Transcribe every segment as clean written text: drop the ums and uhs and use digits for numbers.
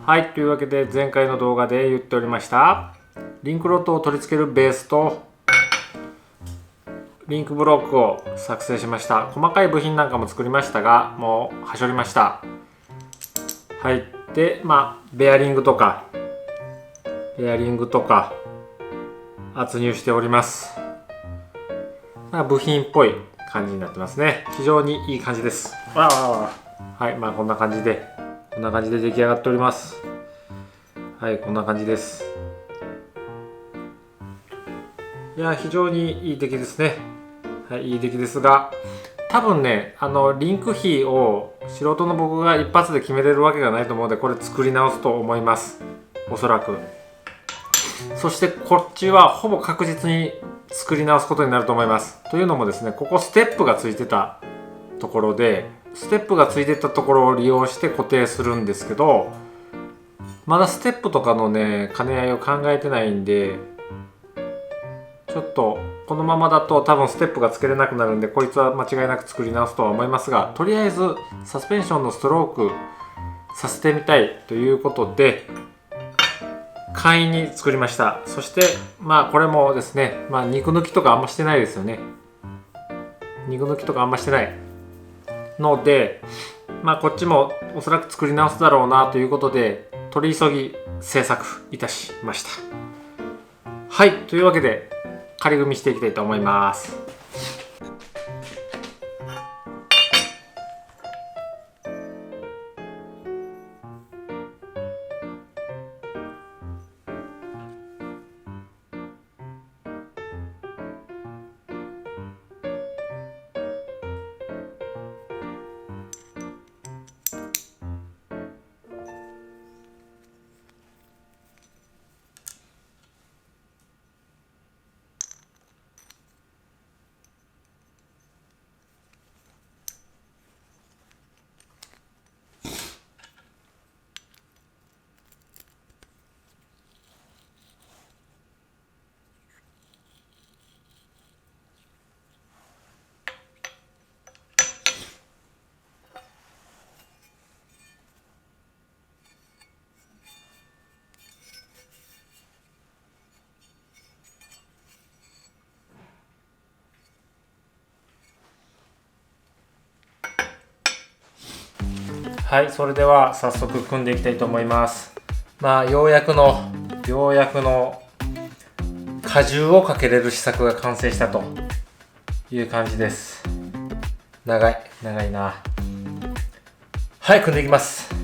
はい、というわけで前回の動画で言っておりましたリンクロットを取り付けるベースとリンクブロックを作成しました。細かい部品なんかも作りましたが、もうはしょりました。はい、でベアリングとか圧入しております。部品っぽい感じになってますね。非常にいい感じです。はい、こんな感じで出来上がっております。はい、こんな感じです。いや、非常にいい出来ですね。はい、いい出来ですが、多分ね、リンク比を素人の僕が一発で決めれるわけがないと思うので、これ作り直すと思います。おそらく。そしてこっちはほぼ確実に作り直すことになると思います。というのもですね、ここステップがついてたところで、ステップがついてたところを利用して固定するんですけど、まだステップとかのね、兼ね合いを考えてないんで、ちょっとこのままだと多分ステップがつけれなくなるんで、こいつは間違いなく作り直すとは思いますが、とりあえずサスペンションのストロークさせてみたいということで簡易に作りました。そしてこれもですね、肉抜きとかあんましてないですよね。肉抜きとかあんましてないので、こっちもおそらく作り直すだろうなということで、取り急ぎ制作いたしました。はい、というわけで仮組みしていきたいと思います。はい、それでは早速組んでいきたいと思います。ようやくの荷重をかけれる試作が完成したという感じです。長いな。はい、組んでいきます。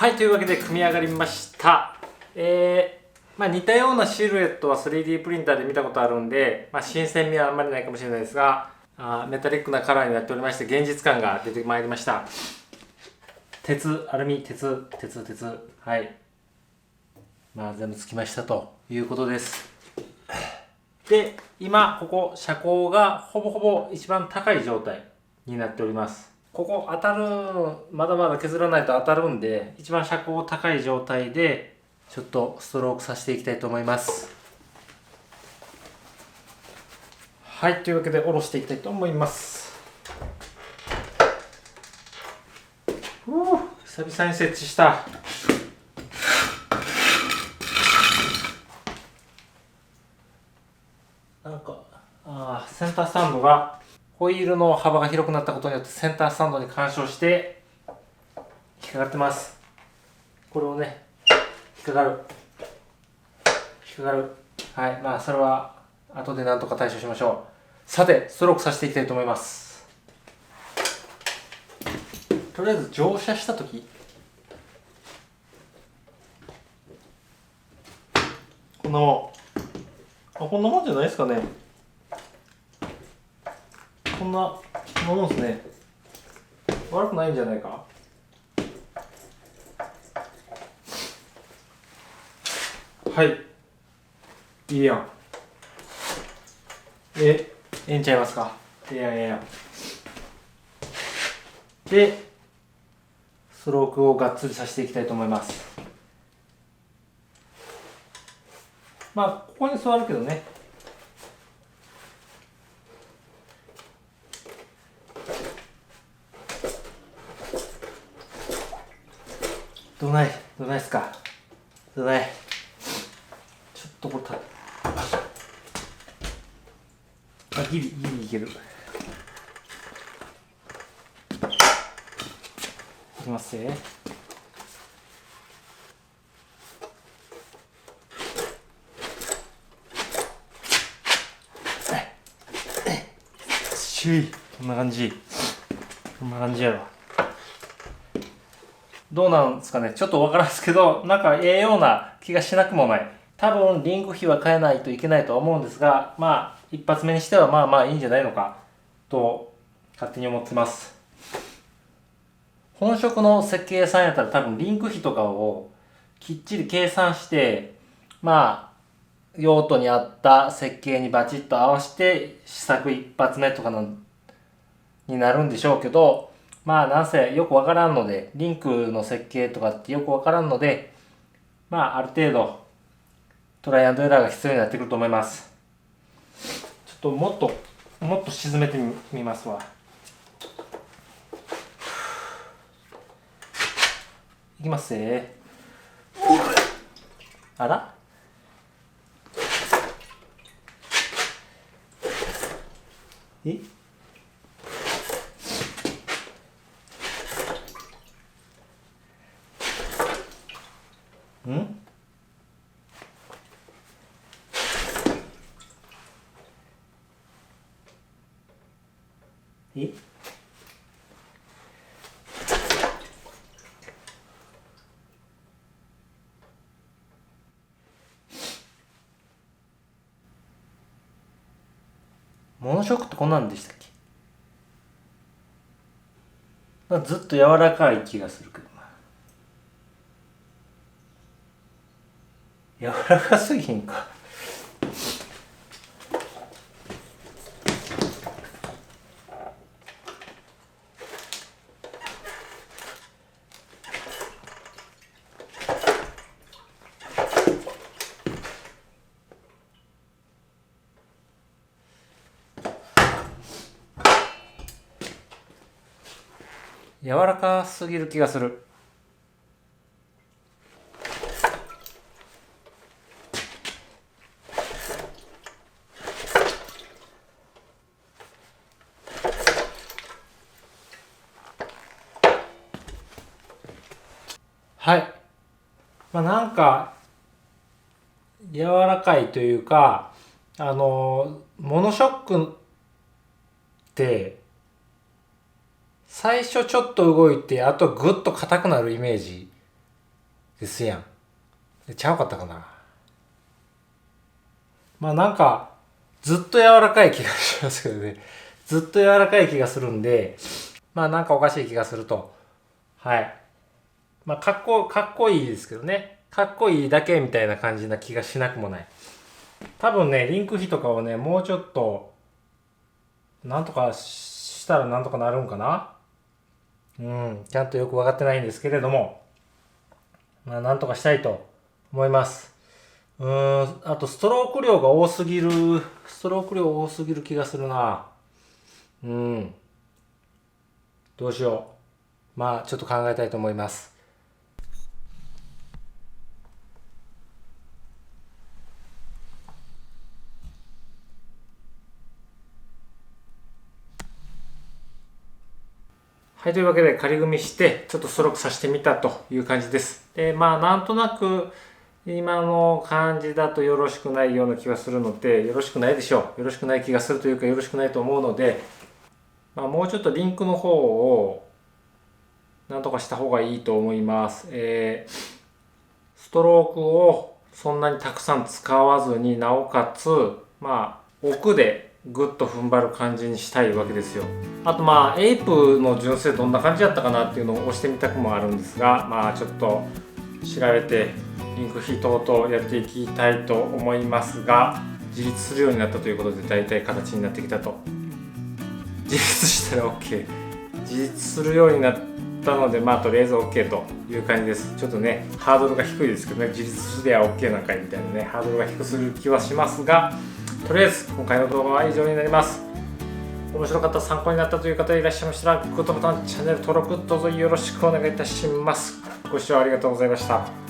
はい、というわけで組み上がりました。似たようなシルエットは 3D プリンターで見たことあるんで、新鮮味はあんまりないかもしれないですが、メタリックなカラーになっておりまして、現実感が出てまいりました。鉄、アルミ、鉄。はい。全部つきましたということです。で、今、ここ、車高がほぼほぼ一番高い状態になっております。ここ当たる、まだまだ削らないと当たるんで、一番車高高い状態で、ちょっとストロークさせていきたいと思います。はい、というわけで下ろしていきたいと思います。久々に設置した。センタースタンドがホイールの幅が広くなったことによってセンタースタンドに干渉して引っかかってます。これをね、引っかかる。はい、それは後でなんとか対処しましょう。さて、ストロークさせていきたいと思います。とりあえず乗車した時、こんなもんじゃないですかね。こんなもんですね。悪くないんじゃないか。はい、いいやん。ええんちゃいますか。ええやん。で、ストロークをがっつりさせていきたいと思います。ここに座るけどね。どないですか。ちょっとこれギリいける。いきますね。こんな感じやろ。どうなんですかね。ちょっとわからんすけど、なんかええような気がしなくもない。多分リング比は変えないといけないとは思うんですが、一発目にしてはいいんじゃないのかと勝手に思ってます。本職の設計屋さんやったら多分リンク比とかをきっちり計算して、用途に合った設計にバチッと合わせて試作一発目とかになるんでしょうけど、なんせよくわからんので、リンクの設計とかってよくわからんので、ある程度トライアンドエラーが必要になってくると思います。ちょっともっと沈めてみますわ。いきますね。あらえんえモノショックってこんなんでしたっけ。ずっと柔らかい気がするけどな。柔らかすぎんか。柔らかすぎる気がする。はい。なんか柔らかいというか、モノショックって最初ちょっと動いて、あとグッと硬くなるイメージですやん。ちゃうかったかな。まあなんかずっと柔らかい気がしますけどね。ずっと柔らかい気がするんで、まあなんかおかしい気がすると。はい。まあかっこいいですけどね。かっこいいだけみたいな感じな気がしなくもない。多分ね、リンク比とかをね、もうちょっと、なんとかしたらなんとかなるんかな。ちゃんとよく分かってないんですけれども、まあなんとかしたいと思います。あとストローク量多すぎる気がするな。どうしよう。まあちょっと考えたいと思います。はい、というわけで仮組みしてちょっとストロークさせてみたという感じです。で、まあなんとなく今の感じだとよろしくないような気がするので、よろしくないでしょう。よろしくない気がするというかよろしくないと思うので、まあ、もうちょっとリンクの方をなんとかした方がいいと思います。ストロークをそんなにたくさん使わずに、なおかつ、まあ奥でぐっと踏ん張る感じにしたいわけですよ。あとまあエイプの純正どんな感じだったかなっていうのを押してみたくもあるんですが、まあちょっと調べてリンク比等々やっていきたいと思いますが、自立するようになったということで大体形になってきたと。自立したら OK。 自立するようになったので、まあとりあえず OK という感じです。ちょっとねハードルが低いですけどね、自立すりゃ OK なんかいみたいなね、ハードルが低くする気はしますが、とりあえず今回の動画は以上になります。面白かった、参考になったという方いらっしゃいましたらグッドボタン、チャンネル登録どうぞよろしくお願いいたします。ご視聴ありがとうございました。